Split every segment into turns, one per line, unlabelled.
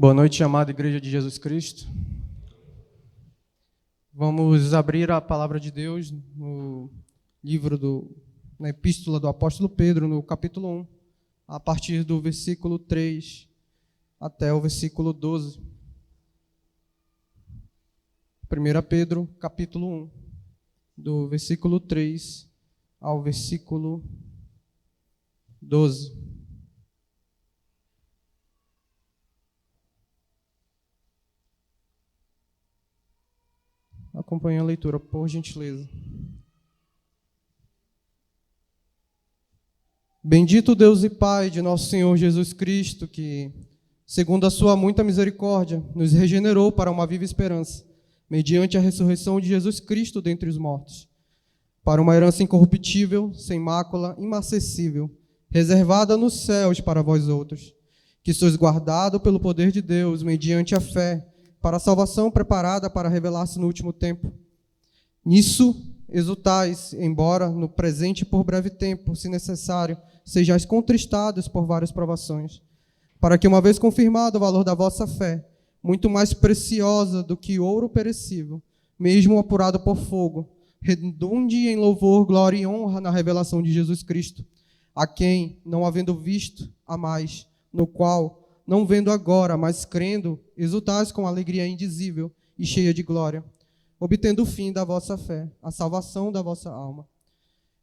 Boa noite, amada Igreja de Jesus Cristo. Vamos abrir a palavra de Deus no na epístola do apóstolo Pedro, no capítulo 1, a partir do versículo 3 até o versículo 12. 1 Pedro, capítulo 1, do versículo 3 ao versículo 12. Acompanhe a leitura, por gentileza. Bendito Deus e Pai de nosso Senhor Jesus Cristo, que, segundo a sua muita misericórdia, nos regenerou para uma viva esperança, mediante a ressurreição de Jesus Cristo dentre os mortos, para uma herança incorruptível, sem mácula, imacessível, reservada nos céus para vós outros, que sois guardado pelo poder de Deus, mediante a fé, para a salvação preparada para revelar-se no último tempo. Nisso exultais, embora no presente por breve tempo, se necessário, sejais contristados por várias provações, para que, uma vez confirmado o valor da vossa fé, muito mais preciosa do que ouro perecível, mesmo apurado por fogo, redunde em louvor, glória e honra na revelação de Jesus Cristo, a quem, não havendo visto, amais, no qual, não vendo agora, mas crendo, exultais com alegria indizível e cheia de glória, obtendo o fim da vossa fé, a salvação da vossa alma.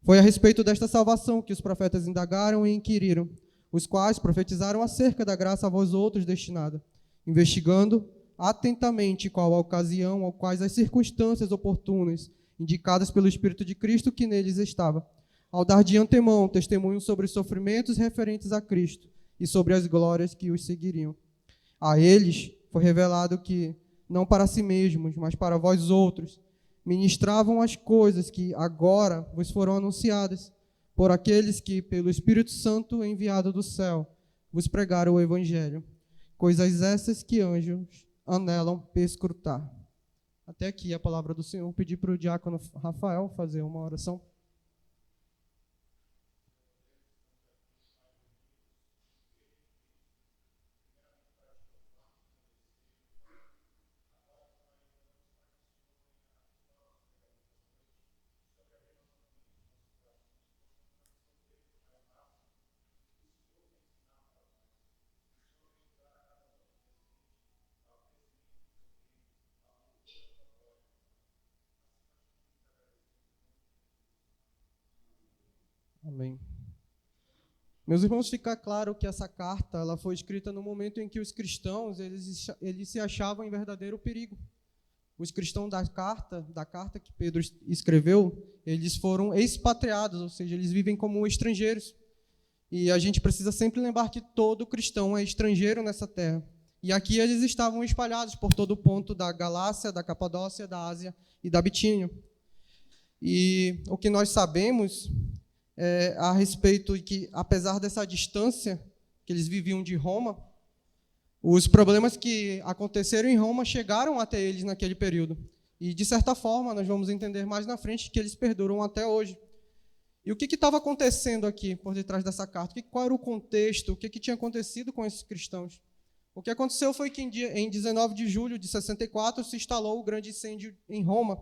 Foi a respeito desta salvação que os profetas indagaram e inquiriram, os quais profetizaram acerca da graça a vós outros destinada, investigando atentamente qual a ocasião ou quais as circunstâncias oportunas, indicadas pelo Espírito de Cristo que neles estava, ao dar de antemão testemunho sobre os sofrimentos referentes a Cristo, e sobre as glórias que os seguiriam. A eles foi revelado que, não para si mesmos, mas para vós outros, ministravam as coisas que agora vos foram anunciadas, por aqueles que, pelo Espírito Santo enviado do céu, vos pregaram o Evangelho, coisas essas que anjos anelam perscrutar. Até aqui a palavra do Senhor. Pedi para o diácono Rafael fazer uma oração. Amém. Meus irmãos, fica claro que essa carta ela foi escrita no momento em que os cristãos eles se achavam em verdadeiro perigo. Os cristãos da carta que Pedro escreveu, eles foram expatriados, ou seja, eles vivem como estrangeiros. E a gente precisa sempre lembrar que todo cristão é estrangeiro nessa terra. E aqui eles estavam espalhados por todo o ponto da Galácia, da Capadócia, da Ásia e da Bitínia. E o que nós sabemos a respeito de que, apesar dessa distância que eles viviam de Roma, os problemas que aconteceram em Roma chegaram até eles naquele período. E, de certa forma, nós vamos entender mais na frente que eles perduram até hoje. E o que estava acontecendo aqui por detrás dessa carta? Qual era o contexto? O que tinha acontecido com esses cristãos? O que aconteceu foi que, em 19 de julho de 64, se instalou o grande incêndio em Roma.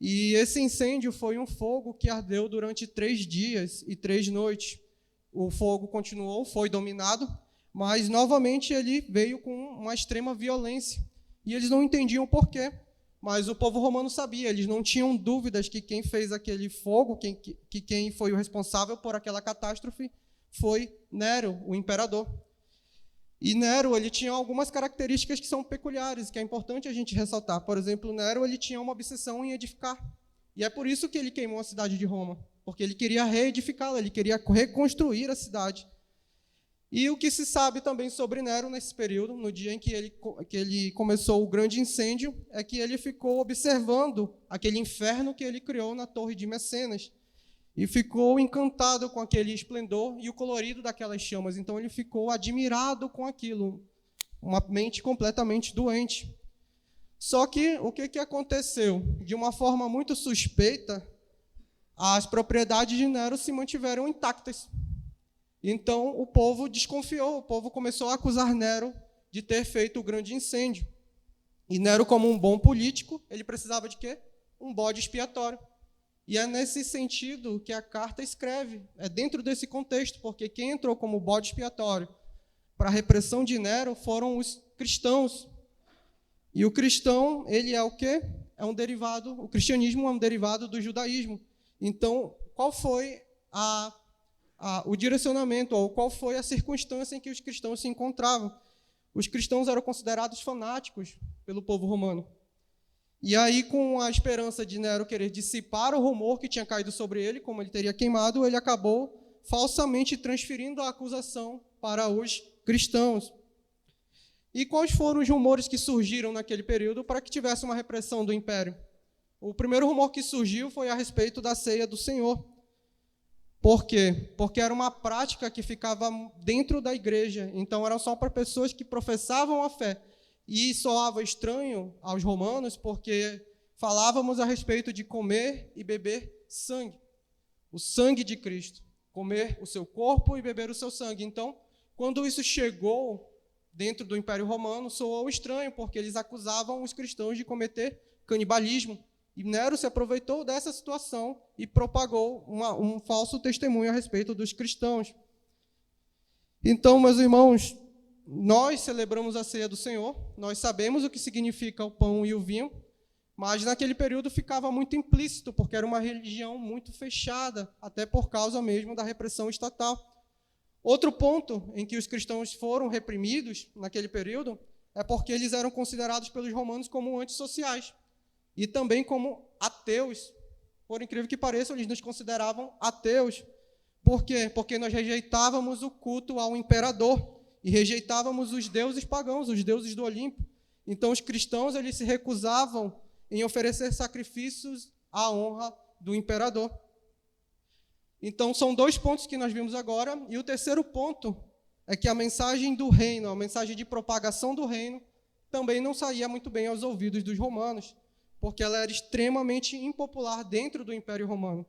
E esse incêndio foi um fogo que ardeu durante 3 dias e 3 noites. O fogo continuou, foi dominado, mas novamente ele veio com uma extrema violência. E eles não entendiam por quê, mas o povo romano sabia, eles não tinham dúvidas que quem fez aquele fogo, quem foi o responsável por aquela catástrofe, foi Nero, o imperador. E Nero, ele tinha algumas características que são peculiares, que é importante a gente ressaltar. Por exemplo, Nero, ele tinha uma obsessão em edificar. E é por isso que ele queimou a cidade de Roma, porque ele queria reedificá-la, ele queria reconstruir a cidade. E o que se sabe também sobre Nero nesse período, no dia em que ele começou o grande incêndio, é que ele ficou observando aquele inferno que ele criou na Torre de Mecenas. E ficou encantado com aquele esplendor e o colorido daquelas chamas. Então ele ficou admirado com aquilo, uma mente completamente doente. Só que o que aconteceu? De uma forma muito suspeita, as propriedades de Nero se mantiveram intactas. Então o povo desconfiou, o povo começou a acusar Nero de ter feito o grande incêndio. E Nero, como um bom político, ele precisava de quê? Um bode expiatório. E é nesse sentido que a carta escreve, é dentro desse contexto, porque quem entrou como bode expiatório para a repressão de Nero foram os cristãos. E o cristão, ele é o quê? É um derivado, o cristianismo é um derivado do judaísmo. Então, qual foi o direcionamento, ou qual foi a circunstância em que os cristãos se encontravam? Os cristãos eram considerados fanáticos pelo povo romano. E aí, com a esperança de Nero querer dissipar o rumor que tinha caído sobre ele, como ele teria queimado, ele acabou falsamente transferindo a acusação para os cristãos. E quais foram os rumores que surgiram naquele período para que tivesse uma repressão do império? O primeiro rumor que surgiu foi a respeito da ceia do Senhor. Por quê? Porque era uma prática que ficava dentro da igreja, então era só para pessoas que professavam a fé. E soava estranho aos romanos, porque falávamos a respeito de comer e beber sangue, o sangue de Cristo, comer o seu corpo e beber o seu sangue. Então, quando isso chegou dentro do Império Romano, soou estranho, porque eles acusavam os cristãos de cometer canibalismo. E Nero se aproveitou dessa situação e propagou um falso testemunho a respeito dos cristãos. Então, meus irmãos, nós celebramos a ceia do Senhor, nós sabemos o que significa o pão e o vinho, mas naquele período ficava muito implícito, porque era uma religião muito fechada, até por causa mesmo da repressão estatal. Outro ponto em que os cristãos foram reprimidos naquele período é porque eles eram considerados pelos romanos como antissociais e também como ateus. Por incrível que pareça, eles nos consideravam ateus. Por quê? Porque nós rejeitávamos o culto ao imperador e rejeitávamos os deuses pagãos, os deuses do Olimpo. Então, os cristãos eles se recusavam em oferecer sacrifícios à honra do imperador. Então, são dois pontos que nós vimos agora. E o terceiro ponto é que a mensagem do reino, a mensagem de propagação do reino, também não saía muito bem aos ouvidos dos romanos, porque ela era extremamente impopular dentro do Império Romano.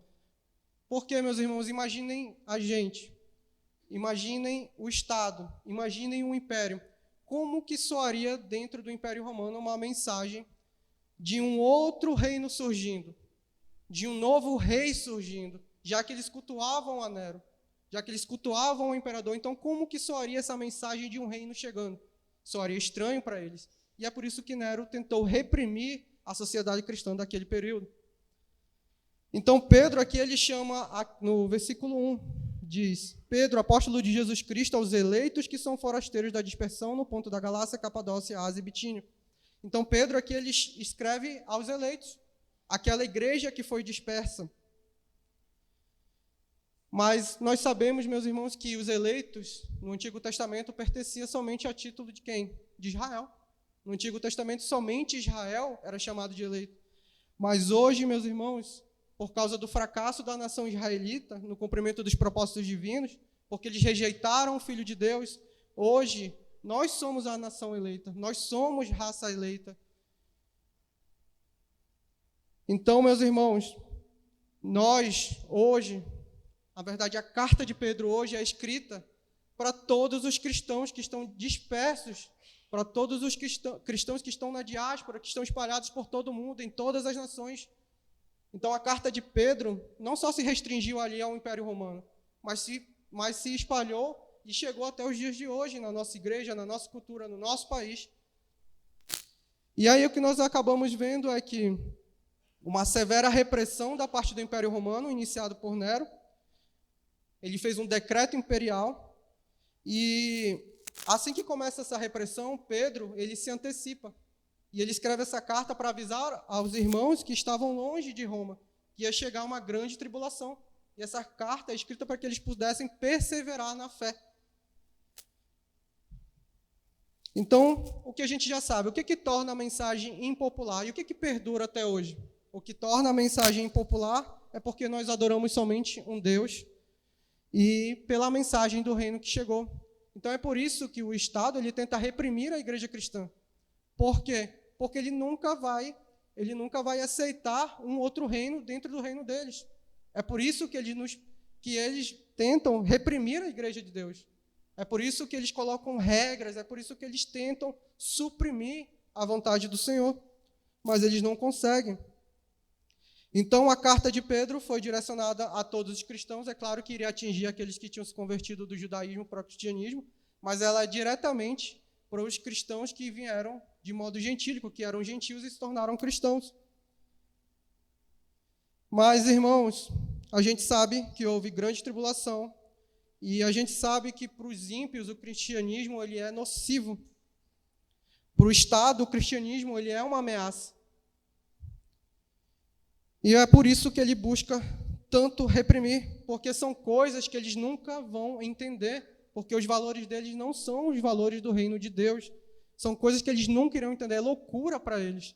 Porque, meus irmãos, imaginem a gente, imaginem o Estado, imaginem o Império. Como que soaria dentro do Império Romano uma mensagem de um outro reino surgindo, de um novo rei surgindo, já que eles cultuavam a Nero, já que eles cultuavam o imperador? Então, como que soaria essa mensagem de um reino chegando? Soaria estranho para eles. E é por isso que Nero tentou reprimir a sociedade cristã daquele período. Então, Pedro aqui ele chama, no versículo 1, diz: Pedro, apóstolo de Jesus Cristo, aos eleitos que são forasteiros da dispersão no ponto da Galácia, Capadócia, Ásia e Bitínia. Então, Pedro aqui ele escreve aos eleitos, aquela igreja que foi dispersa. Mas nós sabemos, meus irmãos, que os eleitos no Antigo Testamento pertenciam somente a título de quem? De Israel. No Antigo Testamento, somente Israel era chamado de eleito. Mas hoje, meus irmãos, por causa do fracasso da nação israelita no cumprimento dos propósitos divinos, porque eles rejeitaram o Filho de Deus, hoje nós somos a nação eleita, nós somos raça eleita. Então, meus irmãos, nós hoje, na verdade, a carta de Pedro hoje é escrita para todos os cristãos que estão dispersos, para todos os cristãos que estão na diáspora, que estão espalhados por todo o mundo, em todas as nações. Então, a carta de Pedro não só se restringiu ali ao Império Romano, mas se espalhou e chegou até os dias de hoje, na nossa igreja, na nossa cultura, no nosso país. E aí o que nós acabamos vendo é que uma severa repressão da parte do Império Romano, iniciado por Nero. Ele fez um decreto imperial e assim que começa essa repressão, Pedro, ele se antecipa. E ele escreve essa carta para avisar aos irmãos que estavam longe de Roma que ia chegar uma grande tribulação. E essa carta é escrita para que eles pudessem perseverar na fé. Então, o que a gente já sabe, o que torna a mensagem impopular e o que perdura até hoje? O que torna a mensagem impopular é porque nós adoramos somente um Deus e pela mensagem do reino que chegou. Então é por isso que o Estado ele tenta reprimir a igreja cristã. Por quê? Porque ele nunca vai aceitar um outro reino dentro do reino deles. É por isso que eles tentam reprimir a igreja de Deus. É por isso que eles colocam regras, é por isso que eles tentam suprimir a vontade do Senhor, mas eles não conseguem. Então, a carta de Pedro foi direcionada a todos os cristãos. É claro que iria atingir aqueles que tinham se convertido do judaísmo para o cristianismo, mas ela é diretamente para os cristãos que vieram de modo gentílico, que eram gentios e se tornaram cristãos. Mas, irmãos, a gente sabe que houve grande tribulação e a gente sabe que para os ímpios o cristianismo ele é nocivo. Para o Estado, o cristianismo ele é uma ameaça. E é por isso que ele busca tanto reprimir, porque são coisas que eles nunca vão entender, porque os valores deles não são os valores do reino de Deus. São coisas que eles nunca irão entender, é loucura para eles.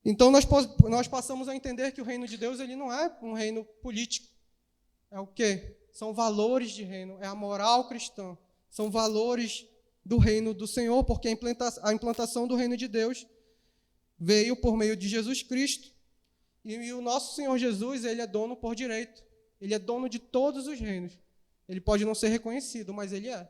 Então nós passamos a entender que o reino de Deus ele não é um reino político. É o quê? São valores de reino, é a moral cristã. São valores do reino do Senhor, porque a implantação do reino de Deus veio por meio de Jesus Cristo. E o nosso Senhor Jesus, ele é dono por direito. Ele é dono de todos os reinos. Ele pode não ser reconhecido, mas ele é.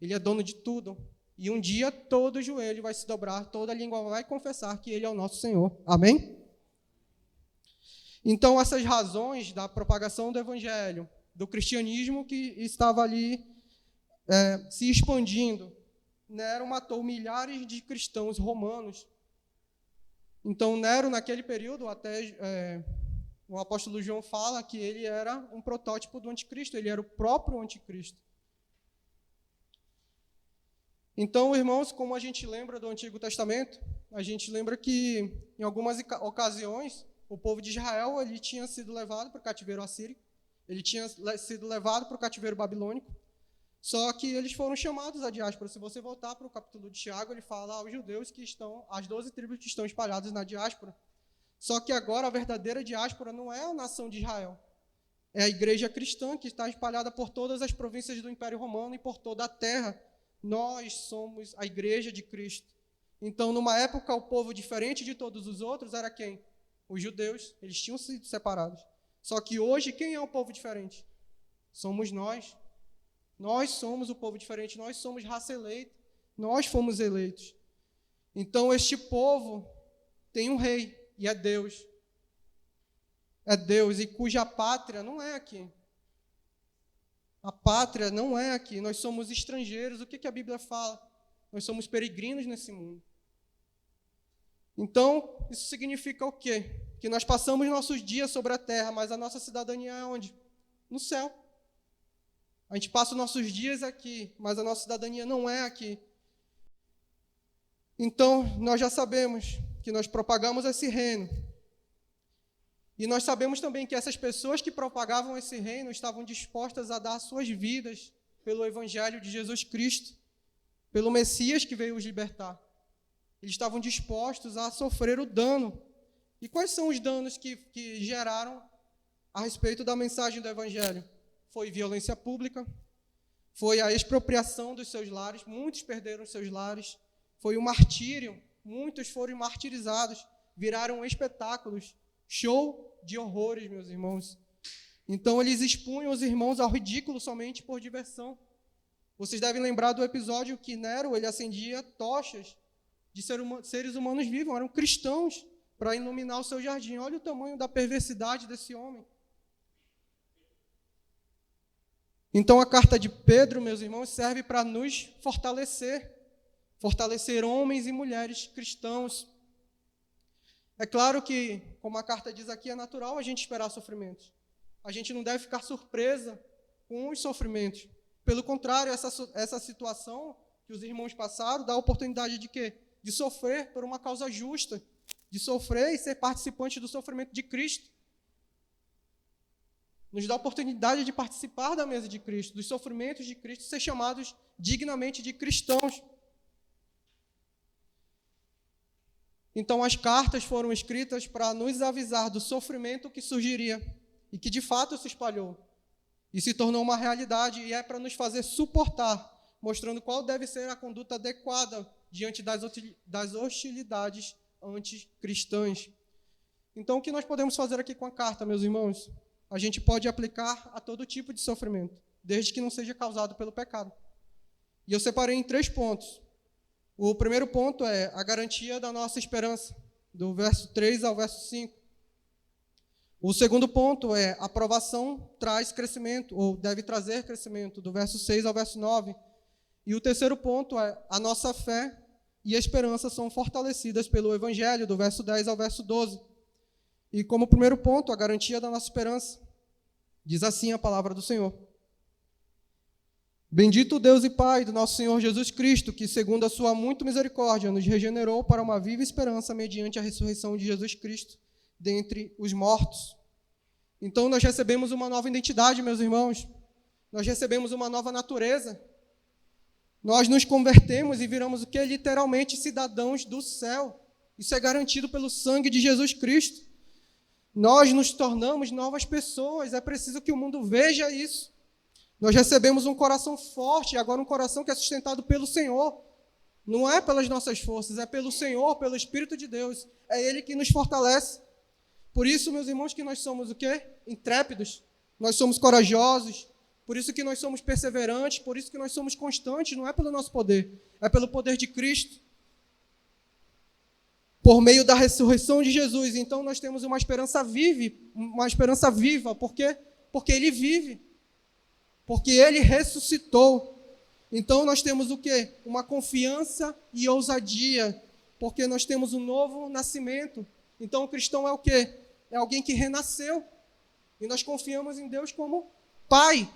Ele é dono de tudo. E um dia todo joelho vai se dobrar, toda língua vai confessar que ele é o nosso Senhor. Amém? Então, essas razões da propagação do evangelho, do cristianismo que estava ali se expandindo, Nero matou milhares de cristãos romanos. Então, Nero, naquele período, até o apóstolo João fala que ele era um protótipo do anticristo, ele era o próprio anticristo. Então, irmãos, como a gente lembra do Antigo Testamento, a gente lembra que, em algumas ocasiões, o povo de Israel ele tinha sido levado para o cativeiro assírio, ele tinha sido levado para o cativeiro babilônico, só que eles foram chamados à diáspora. Se você voltar para o capítulo de Tiago, ele fala aos judeus que estão, as 12 tribos que estão espalhadas na diáspora. Só que agora a verdadeira diáspora não é a nação de Israel, é a igreja cristã que está espalhada por todas as províncias do Império Romano e por toda a terra. Nós somos a igreja de Cristo. Então, numa época, o povo diferente de todos os outros era quem? Os judeus. Eles tinham sido separados. Só que hoje, quem é o povo diferente? Somos nós. Nós somos o povo diferente, nós somos raça eleita, nós fomos eleitos. Então, este povo tem um rei, e é Deus. É Deus, e cuja pátria não é aqui. A pátria não é aqui, nós somos estrangeiros. O que a Bíblia fala? Nós somos peregrinos nesse mundo. Então, isso significa o quê? Que nós passamos nossos dias sobre a terra, mas a nossa cidadania é onde? No céu. A gente passa os nossos dias aqui, mas a nossa cidadania não é aqui. Então, nós já sabemos que nós propagamos esse reino. E nós sabemos também que essas pessoas que propagavam esse reino estavam dispostas a dar suas vidas pelo Evangelho de Jesus Cristo, pelo Messias que veio os libertar. Eles estavam dispostos a sofrer o dano. E quais são os danos que geraram a respeito da mensagem do Evangelho? Foi violência pública, foi a expropriação dos seus lares, muitos perderam seus lares, foi o martírio, muitos foram martirizados, viraram espetáculos, show de horrores, meus irmãos. Então, eles expunham os irmãos ao ridículo somente por diversão. Vocês devem lembrar do episódio que Nero ele acendia tochas de seres humanos vivos, eram cristãos, para iluminar o seu jardim. Olha o tamanho da perversidade desse homem. Então, a carta de Pedro, meus irmãos, serve para nos fortalecer homens e mulheres cristãos. É claro que, como a carta diz aqui, é natural a gente esperar sofrimentos. A gente não deve ficar surpresa com os sofrimentos. Pelo contrário, essa situação que os irmãos passaram dá a oportunidade de quê? De sofrer por uma causa justa, de sofrer e ser participante do sofrimento de Cristo. Nos dá a oportunidade de participar da mesa de Cristo, dos sofrimentos de Cristo, ser chamados dignamente de cristãos. Então, as cartas foram escritas para nos avisar do sofrimento que surgiria e que, de fato, se espalhou e se tornou uma realidade, e é para nos fazer suportar, mostrando qual deve ser a conduta adequada diante das hostilidades anticristãs. Então, o que nós podemos fazer aqui com a carta, meus irmãos? A gente pode aplicar a todo tipo de sofrimento. desde que não seja causado pelo pecado. E eu separei em 3 pontos. O primeiro ponto é a garantia da nossa esperança, do verso 3 ao verso 5. O segundo ponto é a aprovação traz crescimento, ou deve trazer crescimento, do verso 6 ao verso 9. E o terceiro ponto é a nossa fé e a esperança são fortalecidas pelo Evangelho, do verso 10 ao verso 12. E como primeiro ponto, a garantia da nossa esperança. Diz assim a palavra do Senhor. Bendito Deus e Pai do nosso Senhor Jesus Cristo, que segundo a sua muita misericórdia nos regenerou para uma viva esperança mediante a ressurreição de Jesus Cristo dentre os mortos. Então nós recebemos uma nova identidade, meus irmãos. Nós recebemos uma nova natureza. Nós nos convertemos e viramos o que? Literalmente cidadãos do céu. Isso é garantido pelo sangue de Jesus Cristo. Nós nos tornamos novas pessoas. É preciso que o mundo veja isso. Nós recebemos um coração forte, agora um coração que é sustentado pelo Senhor. Não é pelas nossas forças, é pelo Senhor, pelo Espírito de Deus. É Ele que nos fortalece. Por isso, meus irmãos, que nós somos o quê? Intrépidos. Nós somos corajosos. Por isso que nós somos perseverantes, por isso que nós somos constantes, não é pelo nosso poder, é pelo poder de Cristo. Por meio da ressurreição de Jesus, então nós temos uma esperança viva. Por quê? Porque Ele vive. Porque Ele ressuscitou. Então nós temos o quê? Uma confiança e ousadia, porque nós temos um novo nascimento. Então o cristão é o quê? É alguém que renasceu. E nós confiamos em Deus como Pai.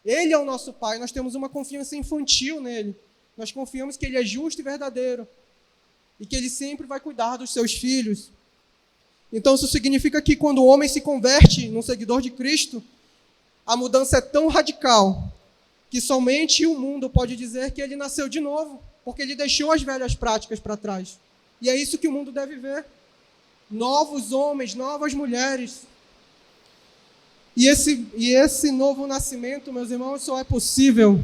Ele é o nosso Pai, nós temos uma confiança infantil nele. Nós confiamos que Ele é justo e verdadeiro. E que Ele sempre vai cuidar dos seus filhos. Então isso significa que quando o homem se converte num seguidor de Cristo, a mudança é tão radical que somente o mundo pode dizer que ele nasceu de novo, porque ele deixou as velhas práticas para trás. E é isso que o mundo deve ver. Novos homens, novas mulheres. E esse novo nascimento, meus irmãos, só é possível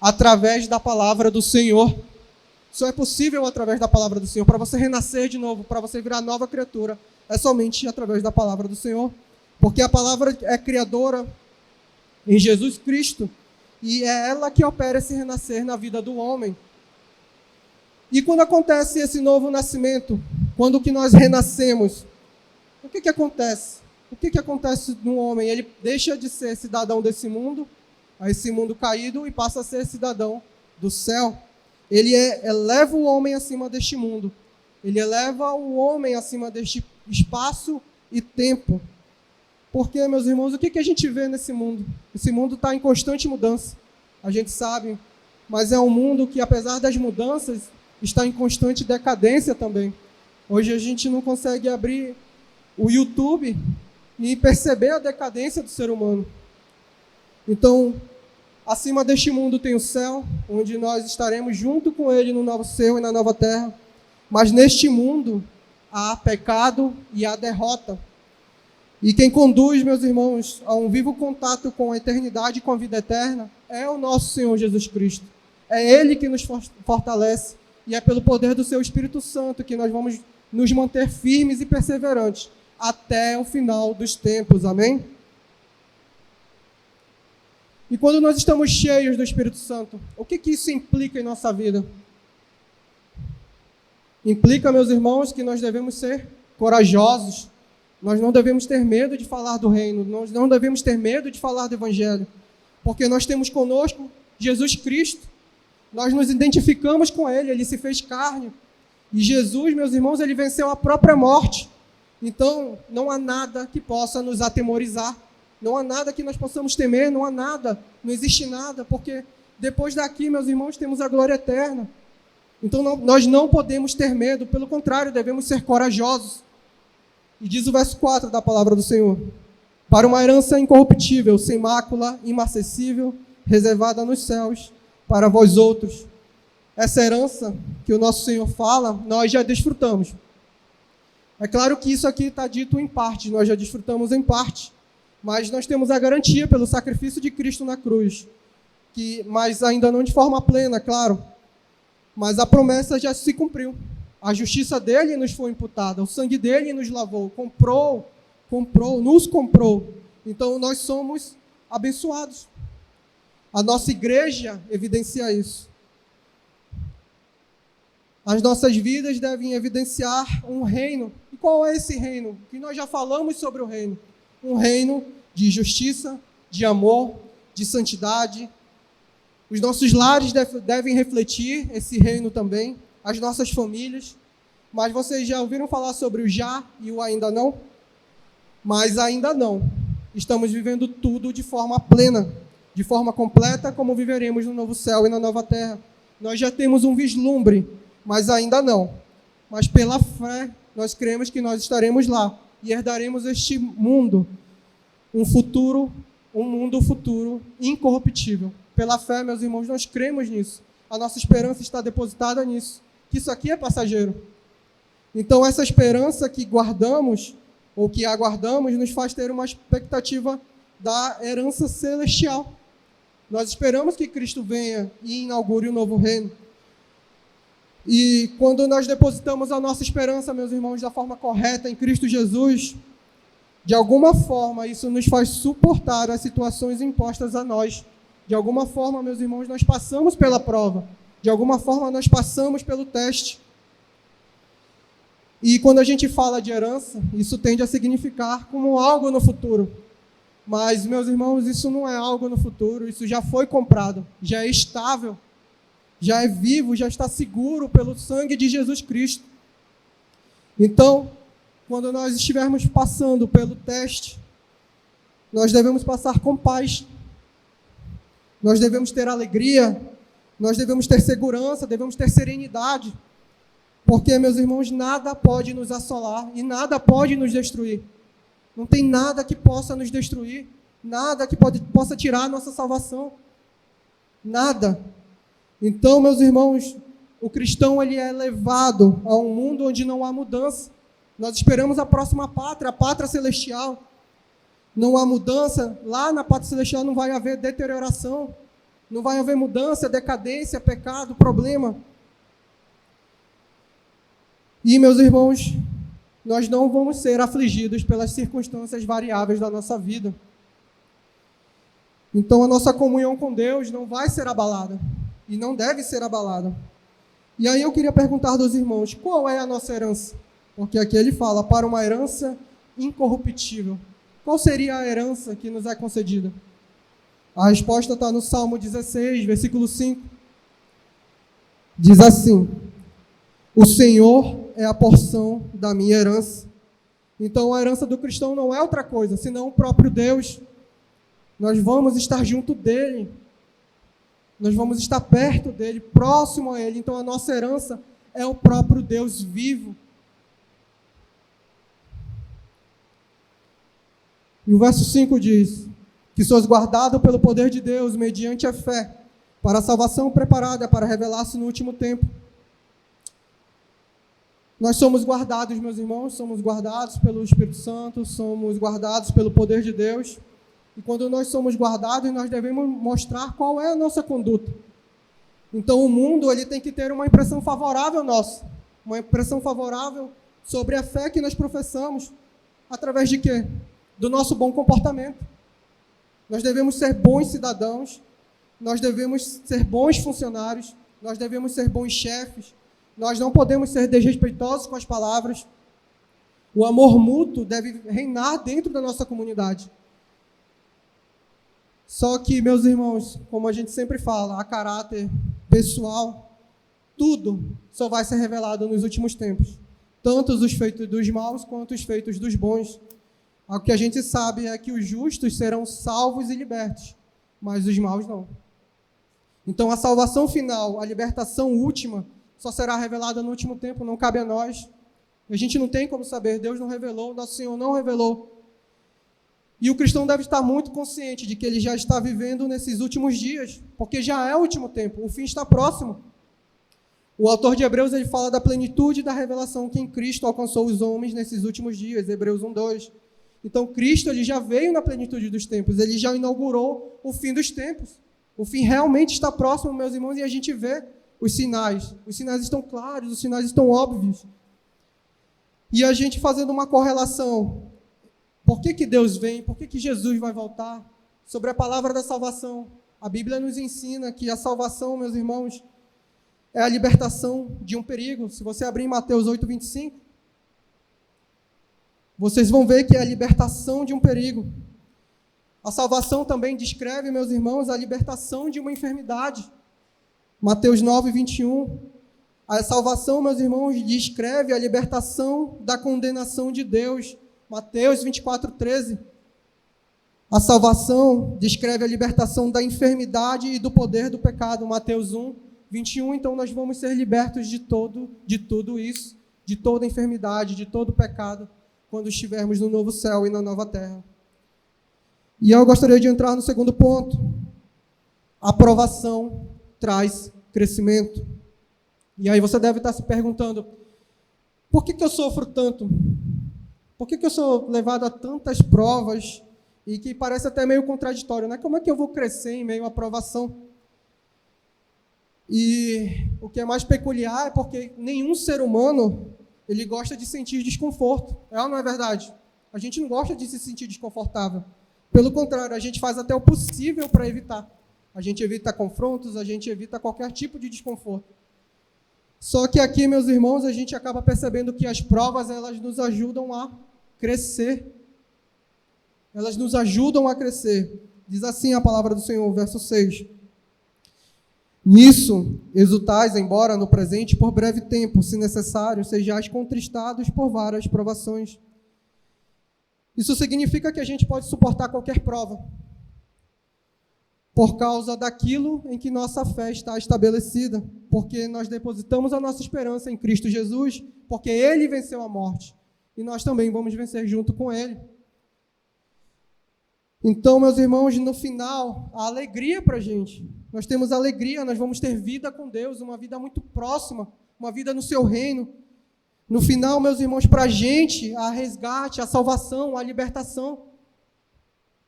através da palavra do Senhor. Só é possível através da palavra do Senhor. Para você renascer de novo, para você virar nova criatura, é somente através da palavra do Senhor. Porque a palavra é criadora em Jesus Cristo. E é ela que opera esse renascer na vida do homem. E quando acontece esse novo nascimento, quando que nós renascemos, o que acontece? O que acontece no homem? Ele deixa de ser cidadão desse mundo, a esse mundo caído, e passa a ser cidadão do céu. Ele eleva o homem acima deste mundo. Ele eleva o homem acima deste espaço e tempo. Porque, meus irmãos, o que a gente vê nesse mundo? Esse mundo está em constante mudança. A gente sabe, mas é um mundo que, apesar das mudanças, está em constante decadência também. Hoje a gente não consegue abrir o YouTube e perceber a decadência do ser humano. Então, acima deste mundo tem o céu, onde nós estaremos junto com Ele no novo céu e na nova terra. Mas neste mundo há pecado e há derrota. E quem conduz, meus irmãos, a um vivo contato com a eternidade e com a vida eterna é o nosso Senhor Jesus Cristo. É Ele que nos fortalece e é pelo poder do Seu Espírito Santo que nós vamos nos manter firmes e perseverantes até o final dos tempos. Amém? E quando nós estamos cheios do Espírito Santo, o que isso implica em nossa vida? Implica, meus irmãos, que nós devemos ser corajosos. Nós não devemos ter medo de falar do reino. Nós não devemos ter medo de falar do Evangelho. Porque nós temos conosco Jesus Cristo. Nós nos identificamos com Ele. Ele se fez carne. E Jesus, meus irmãos, Ele venceu a própria morte. Então, não há nada que possa nos atemorizar. Não há nada que nós possamos temer. Não há nada. Não existe nada. Porque depois daqui, meus irmãos, temos a glória eterna. Então, nós não podemos ter medo. Pelo contrário, devemos ser corajosos. E diz o verso 4 da palavra do Senhor: para uma herança incorruptível, sem mácula, imarcessível, reservada nos céus, para vós outros. Essa herança que o nosso Senhor fala, nós já desfrutamos. É claro que isso aqui está dito em parte, nós já desfrutamos em parte, mas nós temos a garantia pelo sacrifício de Cristo na cruz, mas ainda não de forma plena, claro, mas a promessa já se cumpriu. A justiça dele nos foi imputada, o sangue dele nos lavou, nos comprou. Então nós somos abençoados. A nossa igreja evidencia isso. As nossas vidas devem evidenciar um reino. E qual é esse reino? Que nós já falamos sobre o reino. Um reino de justiça, de amor, de santidade. Os nossos lares devem refletir esse reino também. As nossas famílias. Mas vocês já ouviram falar sobre o já e o ainda não? Mas ainda não. Estamos vivendo tudo de forma plena, de forma completa, como viveremos no novo céu e na nova terra. Nós já temos um vislumbre, mas ainda não. Mas pela fé, nós cremos que nós estaremos lá e herdaremos este mundo, um mundo futuro incorruptível. Pela fé, meus irmãos, nós cremos nisso. A nossa esperança está depositada nisso, que isso aqui é passageiro. Então, essa esperança que guardamos, ou que aguardamos, nos faz ter uma expectativa da herança celestial. Nós esperamos que Cristo venha e inaugure um novo reino. E quando nós depositamos a nossa esperança, meus irmãos, da forma correta em Cristo Jesus, de alguma forma isso nos faz suportar as situações impostas a nós. De alguma forma, meus irmãos, nós passamos pela prova. De alguma forma, nós passamos pelo teste. E quando a gente fala de herança, isso tende a significar como algo no futuro. Mas, meus irmãos, isso não é algo no futuro, isso já foi comprado, já é estável, já é vivo, já está seguro pelo sangue de Jesus Cristo. Então, quando nós estivermos passando pelo teste, nós devemos passar com paz. Nós devemos ter alegria, nós devemos ter segurança, devemos ter serenidade. Porque, meus irmãos, nada pode nos assolar e nada pode nos destruir. Não tem nada que possa nos destruir, nada que possa tirar a nossa salvação. Nada. Então, meus irmãos, o cristão ele é levado a um mundo onde não há mudança. Nós esperamos a próxima pátria, a pátria celestial. Não há mudança, lá na pátria celestial não vai haver deterioração, não vai haver mudança, decadência, pecado, problema. E, meus irmãos, nós não vamos ser afligidos pelas circunstâncias variáveis da nossa vida. Então, a nossa comunhão com Deus não vai ser abalada. E não deve ser abalada. E aí eu queria perguntar dos irmãos, qual é a nossa herança? Porque aqui ele fala, para uma herança incorruptível. Qual seria a herança que nos é concedida? A resposta está no Salmo 16, versículo 5. Diz assim: o Senhor é a porção da minha herança. Então, a herança do cristão não é outra coisa, senão o próprio Deus. Nós vamos estar junto dele. Nós vamos estar perto dele, próximo a ele. Então, a nossa herança é o próprio Deus vivo. E o verso 5 diz que sois guardado pelo poder de Deus, mediante a fé, para a salvação preparada para revelar-se no último tempo. Nós somos guardados, meus irmãos, somos guardados pelo Espírito Santo, somos guardados pelo poder de Deus. E quando nós somos guardados, nós devemos mostrar qual é a nossa conduta. Então, o mundo ele tem que ter uma impressão favorável nossa, uma impressão favorável sobre a fé que nós professamos. Através de quê? Do nosso bom comportamento. Nós devemos ser bons cidadãos, nós devemos ser bons funcionários, nós devemos ser bons chefes. Nós não podemos ser desrespeitosos com as palavras. O amor mútuo deve reinar dentro da nossa comunidade. Só que, meus irmãos, como a gente sempre fala, a caráter pessoal, tudo só vai ser revelado nos últimos tempos. Tanto os feitos dos maus quanto os feitos dos bons. O que a gente sabe é que os justos serão salvos e libertos, mas os maus não. Então, a salvação final, a libertação última, só será revelada no último tempo, não cabe a nós. A gente não tem como saber, Deus não revelou, nosso Senhor não revelou. E o cristão deve estar muito consciente de que ele já está vivendo nesses últimos dias, porque já é o último tempo, o fim está próximo. O autor de Hebreus ele fala da plenitude da revelação que em Cristo alcançou os homens nesses últimos dias, Hebreus 1:2. Então Cristo ele já veio na plenitude dos tempos, ele já inaugurou o fim dos tempos. O fim realmente está próximo, meus irmãos, e a gente vê os sinais estão claros, os sinais estão óbvios. E a gente fazendo uma correlação, por que Deus vem, por que Jesus vai voltar, sobre a palavra da salvação, a Bíblia nos ensina que a salvação, meus irmãos, é a libertação de um perigo. Se você abrir em Mateus 8:25, vocês vão ver que é a libertação de um perigo. A salvação também descreve, meus irmãos, a libertação de uma enfermidade. Mateus 9:21. A salvação, meus irmãos, descreve a libertação da condenação de Deus. Mateus 24:13. A salvação descreve a libertação da enfermidade e do poder do pecado. Mateus 1:21. Então nós vamos ser libertos de tudo isso, de toda enfermidade, de todo pecado, quando estivermos no novo céu e na nova terra. E eu gostaria de entrar no segundo ponto. A provação traz crescimento. E aí você deve estar se perguntando, por que eu sofro tanto? Por que eu sou levado a tantas provas e que parece até meio contraditório, né? Como é que eu vou crescer em meio à provação? E o que é mais peculiar é porque nenhum ser humano ele gosta de sentir desconforto. É ou não é verdade? A gente não gosta de se sentir desconfortável. Pelo contrário, a gente faz até o possível para evitar. A gente evita confrontos, a gente evita qualquer tipo de desconforto. Só que aqui, meus irmãos, a gente acaba percebendo que as provas, elas nos ajudam a crescer. Elas nos ajudam a crescer. Diz assim a palavra do Senhor, verso 6. Nisso, exultais, embora no presente, por breve tempo, se necessário, sejais contristados por várias provações. Isso significa que a gente pode suportar qualquer prova, por causa daquilo em que nossa fé está estabelecida, porque nós depositamos a nossa esperança em Cristo Jesus, porque Ele venceu a morte, e nós também vamos vencer junto com Ele. Então, meus irmãos, no final, a alegria para a gente. Nós temos alegria, nós vamos ter vida com Deus, uma vida muito próxima, uma vida no seu reino. No final, meus irmãos, para a gente, a resgate, a salvação, a libertação.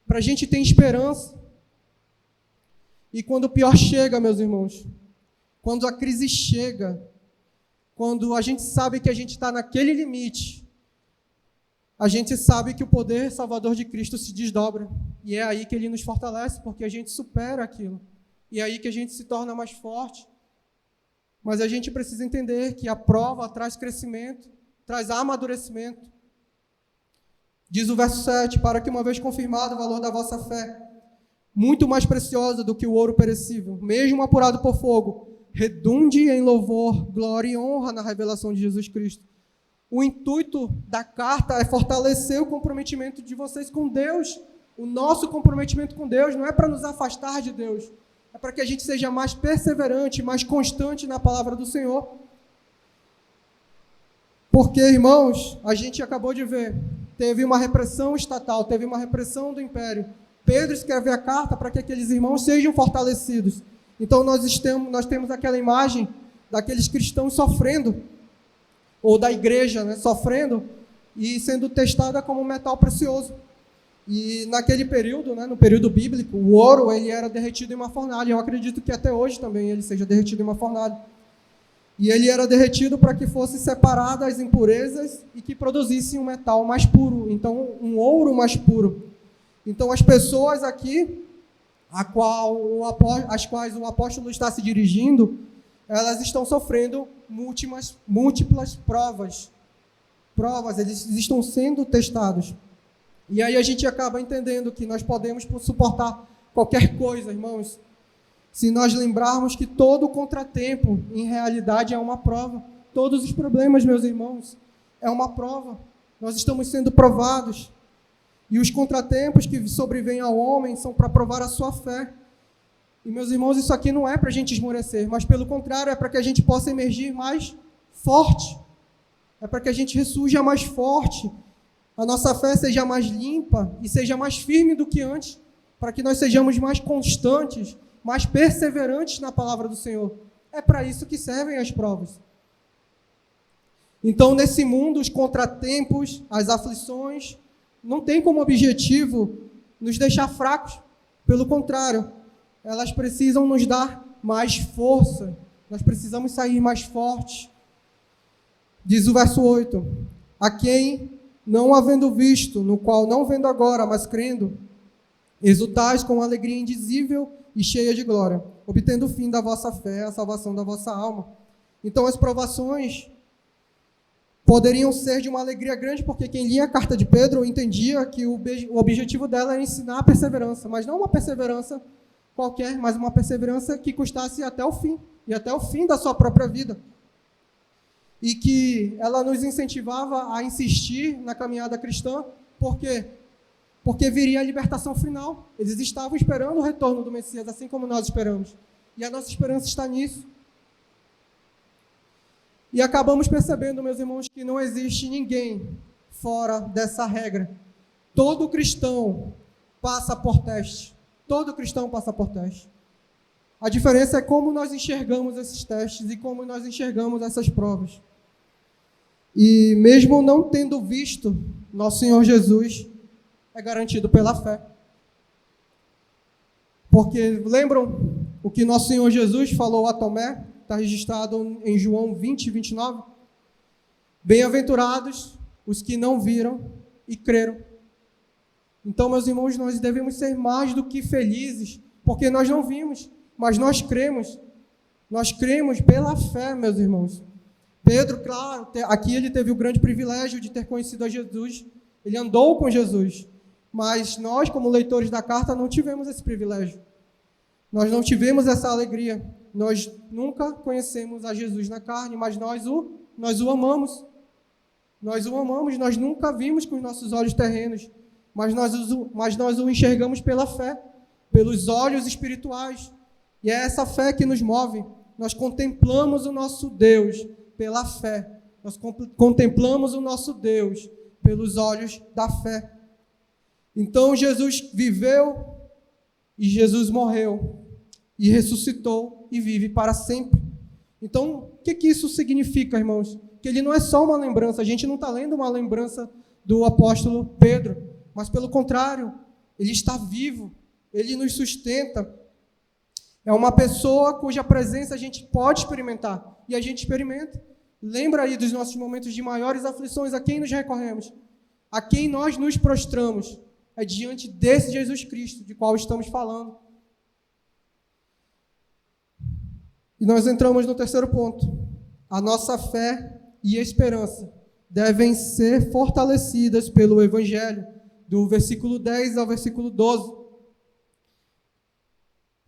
Para a gente ter esperança. E quando o pior chega, meus irmãos, quando a crise chega, quando a gente sabe que a gente está naquele limite, a gente sabe que o poder salvador de Cristo se desdobra. E é aí que Ele nos fortalece, porque a gente supera aquilo. E é aí que a gente se torna mais forte. Mas a gente precisa entender que a prova traz crescimento, traz amadurecimento. Diz o verso 7, para que uma vez confirmado o valor da vossa fé, muito mais preciosa do que o ouro perecível, mesmo apurado por fogo, redunde em louvor, glória e honra na revelação de Jesus Cristo. O intuito da carta é fortalecer o comprometimento de vocês com Deus. O nosso comprometimento com Deus não é para nos afastar de Deus, é para que a gente seja mais perseverante, mais constante na palavra do Senhor. Porque, irmãos, a gente acabou de ver, teve uma repressão estatal, teve uma repressão do império. Pedro escreve a carta para que aqueles irmãos sejam fortalecidos. Então nós temos aquela imagem daqueles cristãos sofrendo, ou da igreja, né, sofrendo e sendo testada como um metal precioso. E naquele período, né, no período bíblico, o ouro ele era derretido em uma fornalha. Eu acredito que até hoje também ele seja derretido em uma fornalha. E ele era derretido para que fosse separado as impurezas e que produzisse um metal mais puro, então um ouro mais puro. Então as pessoas aqui, às quais o apóstolo está se dirigindo, elas estão sofrendo múltiplas provas, eles estão sendo testados. E aí a gente acaba entendendo que nós podemos suportar qualquer coisa, irmãos, se nós lembrarmos que todo contratempo, em realidade, é uma prova. Todos os problemas, meus irmãos, é uma prova. Nós estamos sendo provados. E os contratempos que sobrevêm ao homem são para provar a sua fé. E, meus irmãos, isso aqui não é para a gente esmorecer, mas, pelo contrário, é para que a gente possa emergir mais forte. É para que a gente ressurja mais forte, a nossa fé seja mais limpa e seja mais firme do que antes, para que nós sejamos mais constantes, mais perseverantes na palavra do Senhor. É para isso que servem as provas. Então, nesse mundo, os contratempos, as aflições, não têm como objetivo nos deixar fracos. Pelo contrário, elas precisam nos dar mais força. Nós precisamos sair mais fortes. Diz o verso 8, a quem, não havendo visto, no qual não vendo agora, mas crendo, exultais com alegria indizível e cheia de glória, obtendo o fim da vossa fé, a salvação da vossa alma. Então as provações poderiam ser de uma alegria grande, porque quem lia a carta de Pedro entendia que o objetivo dela era ensinar a perseverança, mas não uma perseverança qualquer, mas uma perseverança que custasse até o fim, e até o fim da sua própria vida. E que ela nos incentivava a insistir na caminhada cristã, por quê? Porque viria a libertação final. Eles estavam esperando o retorno do Messias, assim como nós esperamos. E a nossa esperança está nisso. E acabamos percebendo, meus irmãos, que não existe ninguém fora dessa regra. Todo cristão passa por teste. Todo cristão passa por teste. A diferença é como nós enxergamos esses testes e como nós enxergamos essas provas. E mesmo não tendo visto nosso Senhor Jesus, é garantido pela fé. Porque lembram o que nosso Senhor Jesus falou a Tomé? Está registrado em João 20, 29. Bem-aventurados os que não viram e creram. Então, meus irmãos, nós devemos ser mais do que felizes, porque nós não vimos, mas nós cremos. Nós cremos pela fé, meus irmãos. Pedro, claro, aqui ele teve o grande privilégio de ter conhecido a Jesus. Ele andou com Jesus. Mas nós, como leitores da carta, não tivemos esse privilégio. Nós não tivemos essa alegria. Nós nunca conhecemos a Jesus na carne, mas nós o amamos. Nós o amamos, nós nunca vimos com os nossos olhos terrenos, mas nós o enxergamos pela fé, pelos olhos espirituais. E é essa fé que nos move. Nós contemplamos o nosso Deus pela fé. Nós contemplamos o nosso Deus pelos olhos da fé. Então Jesus viveu e Jesus morreu e ressuscitou e vive para sempre. Então, o que isso significa, irmãos? Que ele não é só uma lembrança. A gente não está lendo uma lembrança do apóstolo Pedro, mas pelo contrário, ele está vivo, ele nos sustenta. É uma pessoa cuja presença a gente pode experimentar, e a gente experimenta. Lembra aí dos nossos momentos de maiores aflições, a quem nos recorremos? A quem nós nos prostramos? É diante desse Jesus Cristo, de qual estamos falando. E nós entramos no terceiro ponto. A nossa fé e esperança devem ser fortalecidas pelo Evangelho, do versículo 10 ao versículo 12.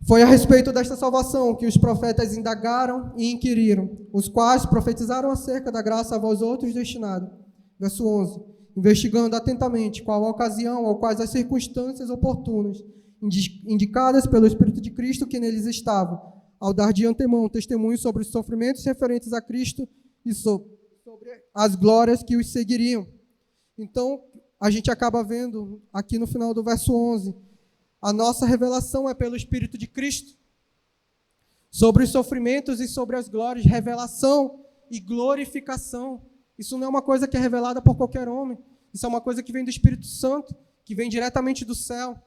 Foi a respeito desta salvação que os profetas indagaram e inquiriram, os quais profetizaram acerca da graça a vós outros destinada. Verso 11. Investigando atentamente qual a ocasião ou quais as circunstâncias oportunas, indicadas pelo Espírito de Cristo que neles estava, ao dar de antemão testemunho sobre os sofrimentos referentes a Cristo e sobre as glórias que os seguiriam. Então, a gente acaba vendo aqui no final do verso 11, a nossa revelação é pelo Espírito de Cristo, sobre os sofrimentos e sobre as glórias, revelação e glorificação. Isso não é uma coisa que é revelada por qualquer homem, isso é uma coisa que vem do Espírito Santo, que vem diretamente do céu.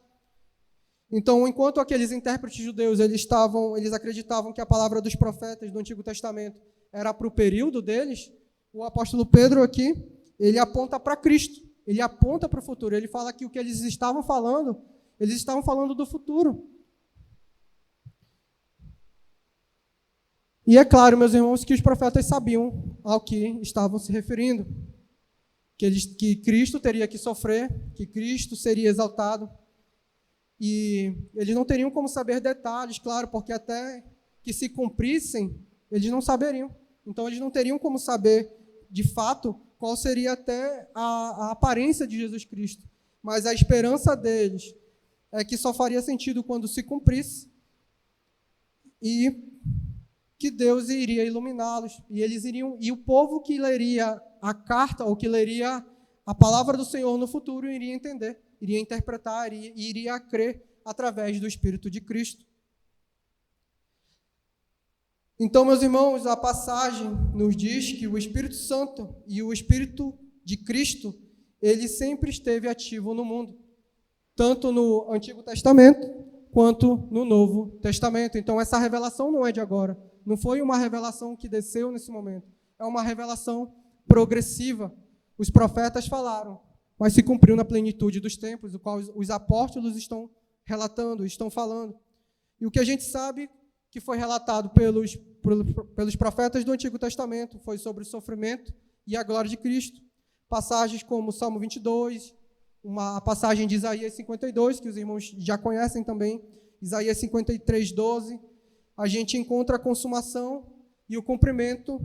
Então, enquanto aqueles intérpretes judeus, eles acreditavam que a palavra dos profetas do Antigo Testamento era para o período deles, o apóstolo Pedro aqui, ele aponta para Cristo, ele aponta para o futuro, ele fala que o que eles estavam falando do futuro. E é claro, meus irmãos, que os profetas sabiam ao que estavam se referindo, que Cristo teria que sofrer, que Cristo seria exaltado, e eles não teriam como saber detalhes, claro, porque até que se cumprissem, eles não saberiam. Então, eles não teriam como saber, de fato, qual seria até a aparência de Jesus Cristo. Mas a esperança deles é que só faria sentido quando se cumprisse e que Deus iria iluminá-los. E o povo que leria a carta, ou que leria a palavra do Senhor no futuro, iria entender, iria interpretar e iria crer através do Espírito de Cristo. Então, meus irmãos, a passagem nos diz que o Espírito Santo e o Espírito de Cristo, ele sempre esteve ativo no mundo, tanto no Antigo Testamento quanto no Novo Testamento. Então, essa revelação não é de agora, não foi uma revelação que desceu nesse momento, é uma revelação progressiva. Os profetas falaram, mas se cumpriu na plenitude dos tempos, o qual os apóstolos estão relatando, estão falando. E o que a gente sabe que foi relatado pelos profetas do Antigo Testamento foi sobre o sofrimento e a glória de Cristo. Passagens como o Salmo 22, uma passagem de Isaías 52, que os irmãos já conhecem também, Isaías 53, 12, a gente encontra a consumação e o cumprimento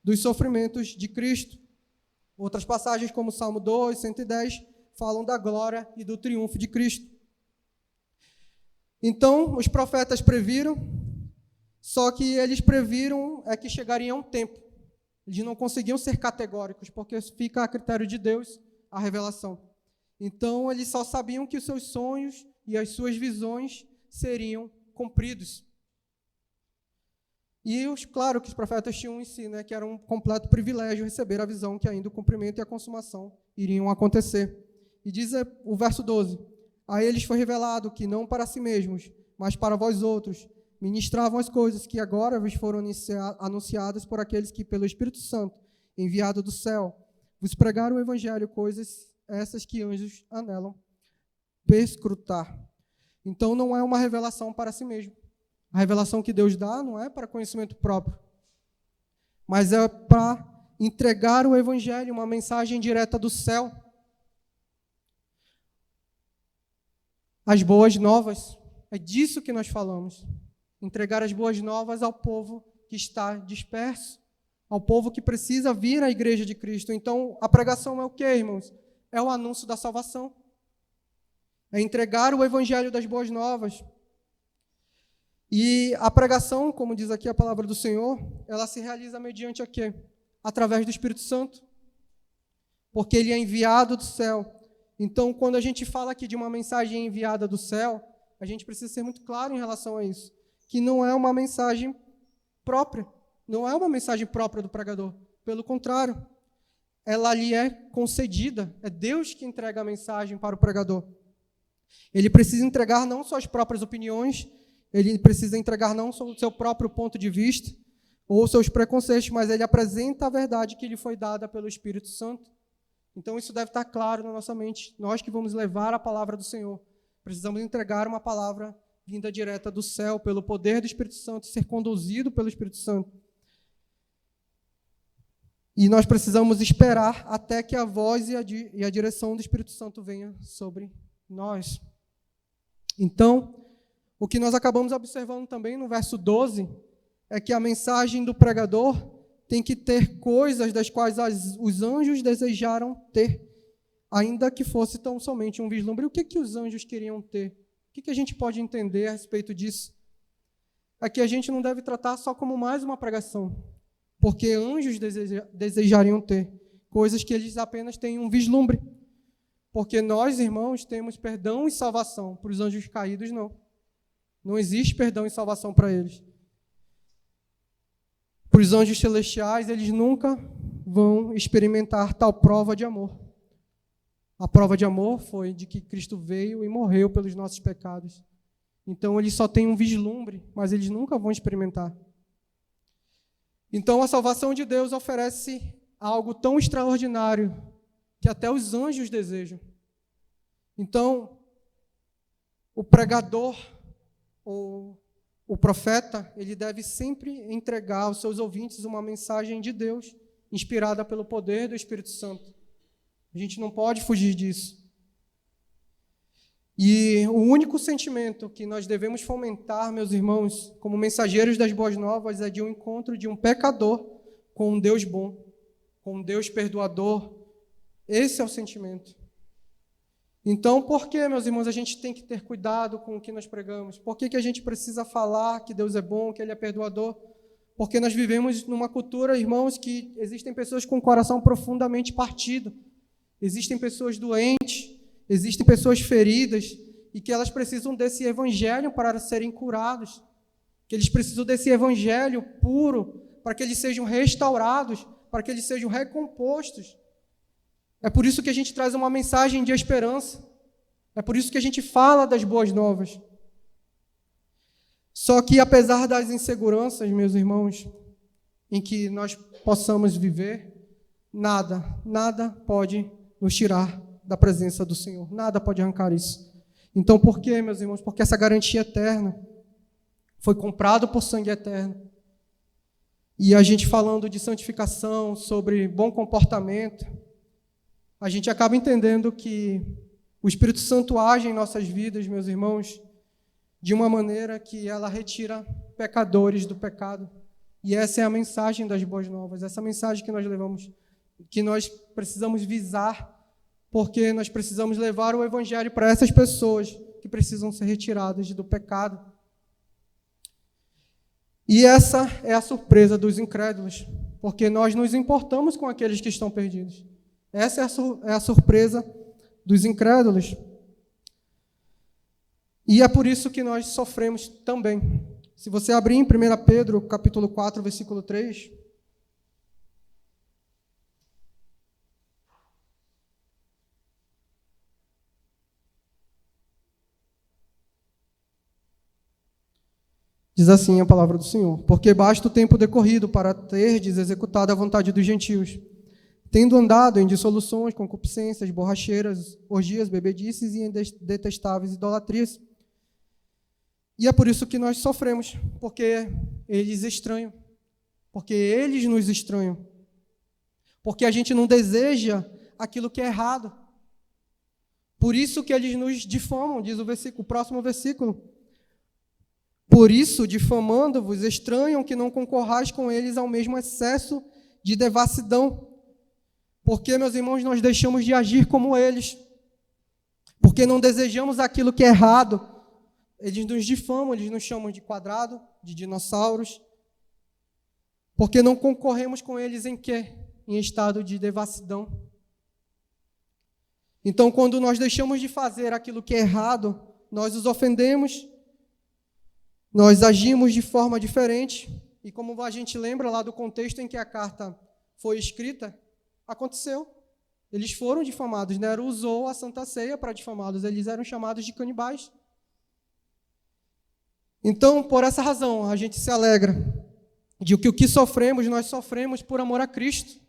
dos sofrimentos de Cristo. Outras passagens como o Salmo 2, 110, falam da glória e do triunfo de Cristo. Então, os profetas previram, só que eles previram que chegaria um tempo. Eles não conseguiam ser categóricos, porque fica a critério de Deus a revelação. Então, eles só sabiam que os seus sonhos e as suas visões seriam cumpridos. E, claro, que os profetas tinham em si, que era um completo privilégio receber a visão que ainda o cumprimento e a consumação iriam acontecer. E diz o verso 12, a eles foi revelado que não para si mesmos, mas para vós outros, ministravam as coisas que agora vos foram anunciadas por aqueles que, pelo Espírito Santo, enviado do céu, vos pregaram o Evangelho, coisas essas que anjos anelam perscrutar. Então, não é uma revelação para si mesmo. A revelação que Deus dá não é para conhecimento próprio, mas é para entregar o Evangelho, uma mensagem direta do céu. As boas novas, é disso que nós falamos. Entregar as boas novas ao povo que está disperso, ao povo que precisa vir à igreja de Cristo. Então, a pregação é o quê, irmãos? É o anúncio da salvação. É entregar o Evangelho das boas novas. E a pregação, como diz aqui a palavra do Senhor, ela se realiza mediante a quê? Através do Espírito Santo. Porque ele é enviado do céu. Então, quando a gente fala aqui de uma mensagem enviada do céu, a gente precisa ser muito claro em relação a isso. Que não é uma mensagem própria. Não é uma mensagem própria do pregador. Pelo contrário, ela lhe é concedida. É Deus que entrega a mensagem para o pregador. Ele precisa entregar não só as próprias opiniões, ele precisa entregar não só o seu próprio ponto de vista ou seus preconceitos, mas ele apresenta a verdade que lhe foi dada pelo Espírito Santo. Então isso deve estar claro na nossa mente. Nós que vamos levar a palavra do Senhor, precisamos entregar uma palavra vinda direta do céu, pelo poder do Espírito Santo, ser conduzido pelo Espírito Santo. E nós precisamos esperar até que a voz e a direção do Espírito Santo venha sobre nós. Então, o que nós acabamos observando também no verso 12 é que a mensagem do pregador tem que ter coisas das quais os anjos desejaram ter, ainda que fosse tão somente um vislumbre. O que os anjos queriam ter? O que a gente pode entender a respeito disso? É que a gente não deve tratar só como mais uma pregação, porque anjos desejariam ter coisas que eles apenas têm um vislumbre. Porque nós, irmãos, temos perdão e salvação. Para os anjos caídos, não. Não existe perdão e salvação para eles. Para os anjos celestiais, eles nunca vão experimentar tal prova de amor. A prova de amor foi de que Cristo veio e morreu pelos nossos pecados. Então, eles só têm um vislumbre, mas eles nunca vão experimentar. Então, a salvação de Deus oferece algo tão extraordinário que até os anjos desejam. Então, o pregador, ou o profeta, ele deve sempre entregar aos seus ouvintes uma mensagem de Deus, inspirada pelo poder do Espírito Santo. A gente não pode fugir disso. E o único sentimento que nós devemos fomentar, meus irmãos, como mensageiros das boas novas, é de um encontro de um pecador com um Deus bom, com um Deus perdoador. Esse é o sentimento. Então, por que, meus irmãos, a gente tem que ter cuidado com o que nós pregamos? Por que a gente precisa falar que Deus é bom, que Ele é perdoador? Porque nós vivemos numa cultura, irmãos, que existem pessoas com o coração profundamente partido. Existem pessoas doentes, existem pessoas feridas, e que elas precisam desse evangelho para serem curados. Que eles precisam desse evangelho puro, para que eles sejam restaurados, para que eles sejam recompostos. É por isso que a gente traz uma mensagem de esperança. É por isso que a gente fala das boas novas. Só que, apesar das inseguranças, meus irmãos, em que nós possamos viver, nada pode nos tirar da presença do Senhor. Nada pode arrancar isso. Então, por quê, meus irmãos? Porque essa garantia eterna. foi comprado por sangue eterno. E a gente falando de santificação, sobre bom comportamento, a gente acaba entendendo que o Espírito Santo age em nossas vidas, meus irmãos, de uma maneira que ela retira pecadores do pecado. E essa é a mensagem das boas novas, essa mensagem que nós levamos, que nós precisamos visar, porque nós precisamos levar o Evangelho para essas pessoas que precisam ser retiradas do pecado. E essa é a surpresa dos incrédulos, porque nós nos importamos com aqueles que estão perdidos. Essa é a surpresa dos incrédulos. E é por isso que nós sofremos também. Se você abrir em 1 Pedro, capítulo 4, versículo 3... diz assim a palavra do Senhor: porque basta o tempo decorrido para terdes executado a vontade dos gentios, tendo andado em dissoluções, concupiscências, borracheiras, orgias, bebedices e em detestáveis idolatrias. E é por isso que nós sofremos, porque eles estranham, porque eles nos estranham, porque a gente não deseja aquilo que é errado. Por isso que eles nos difamam, diz o próximo versículo. Por isso, difamando-vos, estranham que não concorrais com eles ao mesmo excesso de devassidão. Porque, meus irmãos, nós deixamos de agir como eles. Porque não desejamos aquilo que é errado. Eles nos difamam, eles nos chamam de quadrado, de dinossauros. Porque não concorremos com eles em quê? Em estado de devassidão. Então, quando nós deixamos de fazer aquilo que é errado, nós os ofendemos. Nós agimos de forma diferente, e como a gente lembra lá do contexto em que a carta foi escrita, aconteceu. Eles foram difamados. Nero usou a Santa Ceia para difamá-los. Eles eram chamados de canibais. Então, por essa razão, a gente se alegra de que o que sofremos, nós sofremos por amor a Cristo.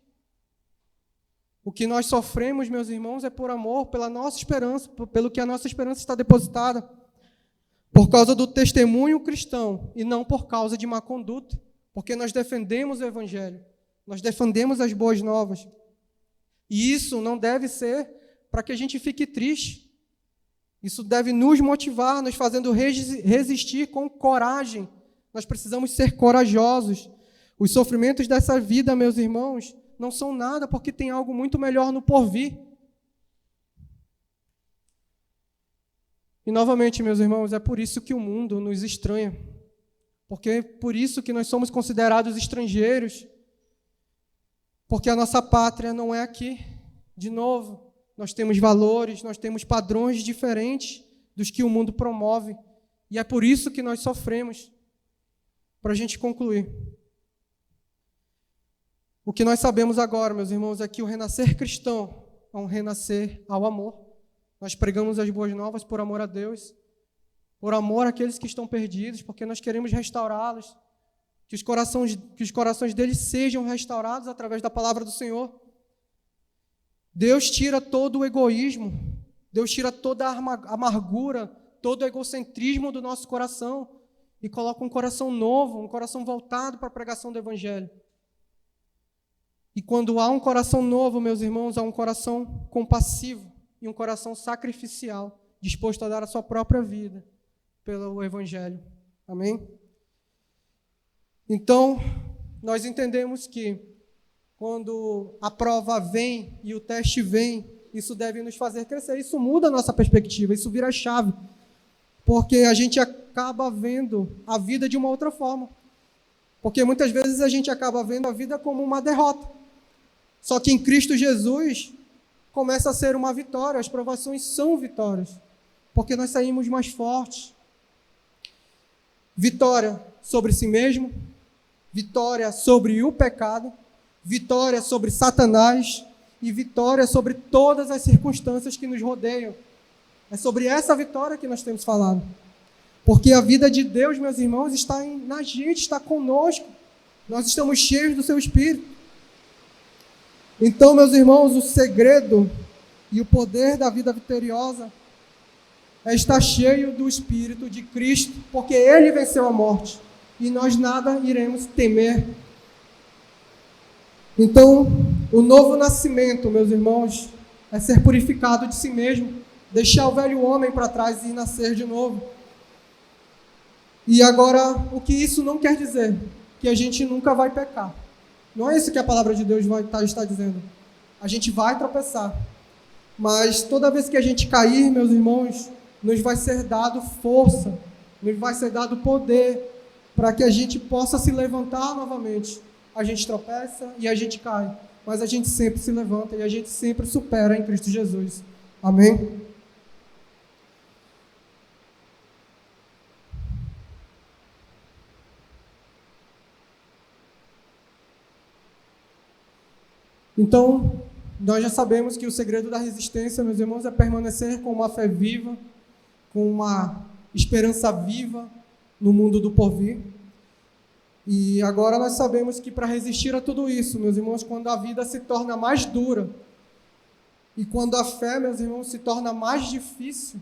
O que nós sofremos, meus irmãos, é por amor, pela nossa esperança, pelo que a nossa esperança está depositada. Por causa do testemunho cristão e não por causa de má conduta, porque nós defendemos o Evangelho, nós defendemos as boas novas. E isso não deve ser para que a gente fique triste. Isso deve nos motivar, nos fazendo resistir com coragem. Nós precisamos ser corajosos. Os sofrimentos dessa vida, meus irmãos, não são nada, porque tem algo muito melhor no porvir. E, novamente, meus irmãos, é por isso que o mundo nos estranha. Porque é por isso que nós somos considerados estrangeiros. Porque a nossa pátria não é aqui. De novo, nós temos valores, nós temos padrões diferentes dos que o mundo promove. E é por isso que nós sofremos. Para a gente concluir. O que nós sabemos agora, meus irmãos, é que o renascer cristão é um renascer ao amor. Nós pregamos as boas novas por amor a Deus, por amor àqueles que estão perdidos, porque nós queremos restaurá-los, que os corações deles sejam restaurados através da palavra do Senhor. Deus tira todo o egoísmo, Deus tira toda a amargura, todo o egocentrismo do nosso coração e coloca um coração novo, um coração voltado para a pregação do Evangelho. E quando há um coração novo, meus irmãos, há um coração compassivo, e um coração sacrificial, disposto a dar a sua própria vida pelo Evangelho. Amém? Então, nós entendemos que quando a prova vem e o teste vem, isso deve nos fazer crescer. Isso muda a nossa perspectiva, isso vira chave. Porque a gente acaba vendo a vida de uma outra forma. Porque muitas vezes a gente acaba vendo a vida como uma derrota. Só que em Cristo Jesus começa a ser uma vitória, as provações são vitórias, porque nós saímos mais fortes. Vitória sobre si mesmo, vitória sobre o pecado, vitória sobre Satanás e vitória sobre todas as circunstâncias que nos rodeiam. É sobre essa vitória que nós temos falado. Porque a vida de Deus, meus irmãos, está na gente, está conosco. Nós estamos cheios do seu Espírito. Então, meus irmãos, o segredo e o poder da vida vitoriosa é estar cheio do Espírito de Cristo, porque Ele venceu a morte e nós nada iremos temer. Então, o novo nascimento, meus irmãos, é ser purificado de si mesmo, deixar o velho homem para trás e nascer de novo. E agora, o que isso não quer dizer? Que a gente nunca vai pecar. Não é isso que a palavra de Deus está dizendo. A gente vai tropeçar. Mas toda vez que a gente cair, meus irmãos, nos vai ser dado força, nos vai ser dado poder para que a gente possa se levantar novamente. A gente tropeça e a gente cai, mas a gente sempre se levanta e a gente sempre supera em Cristo Jesus. Amém? Então, nós já sabemos que o segredo da resistência, meus irmãos, é permanecer com uma fé viva, com uma esperança viva no mundo do porvir. E agora nós sabemos que para resistir a tudo isso, meus irmãos, quando a vida se torna mais dura e quando a fé, meus irmãos, se torna mais difícil,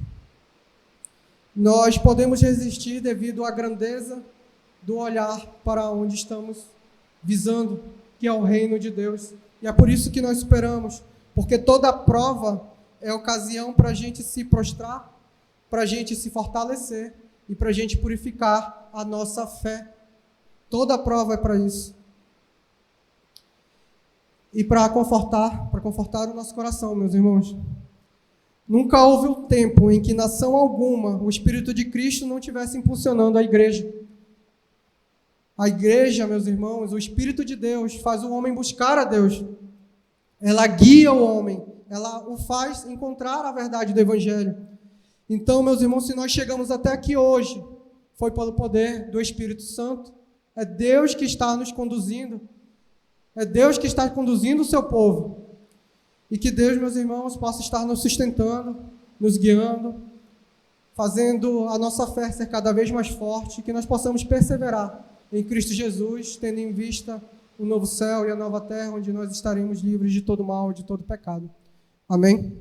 nós podemos resistir devido à grandeza do olhar para onde estamos visando, que é o reino de Deus. E é por isso que nós superamos, porque toda prova é ocasião para a gente se prostrar, para a gente se fortalecer e para a gente purificar a nossa fé. Toda prova é para isso. E para confortar o nosso coração, meus irmãos. Nunca houve um tempo em que nação alguma o Espírito de Cristo não estivesse impulsionando a igreja. A igreja, meus irmãos, o Espírito de Deus faz o homem buscar a Deus. Ela guia o homem, ela o faz encontrar a verdade do Evangelho. Então, meus irmãos, se nós chegamos até aqui hoje, foi pelo poder do Espírito Santo. É Deus que está nos conduzindo. É Deus que está conduzindo o seu povo. E que Deus, meus irmãos, possa estar nos sustentando, nos guiando, fazendo a nossa fé ser cada vez mais forte, que nós possamos perseverar em Cristo Jesus, tendo em vista o novo céu e a nova terra, onde nós estaremos livres de todo mal, de todo pecado. Amém?